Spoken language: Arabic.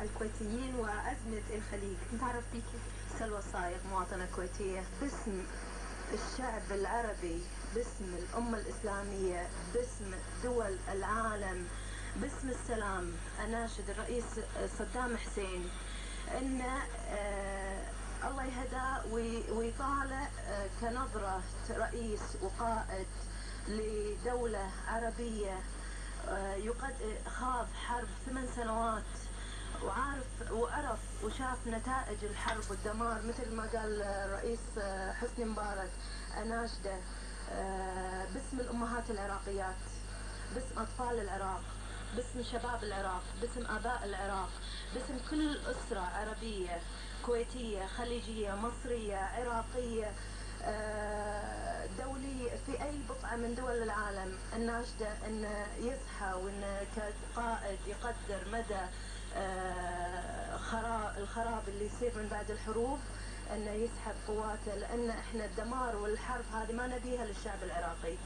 الكويتيين وأزمة الخليج. نتعرف بيكي. سلوى صايغ، مواطنة كويتية. باسم الشعب العربي، باسم الأمة الإسلامية، باسم دول العالم، باسم السلام، أناشد الرئيس صدام حسين أن الله يهدى ويطالع كنظرة رئيس وقائد لدولة عربية خاض حرب 8 سنوات وعرف وشاف نتائج الحرب والدمار، مثل ما قال الرئيس حسني مبارك. أناشده باسم الأمهات العراقيات، باسم أطفال العراق، باسم شباب العراق، باسم آباء العراق، باسم كل أسرة عربية كويتية خليجية مصرية عراقية دولية في أي بقعة من دول العالم، الناشدة أن يصحى وأن كقائد يقدر مدى الخراب اللي يصير من بعد الحروب، أنه يسحب قواته، لأن إحنا الدمار والحرب هذه ما نبيها للشعب العراقي.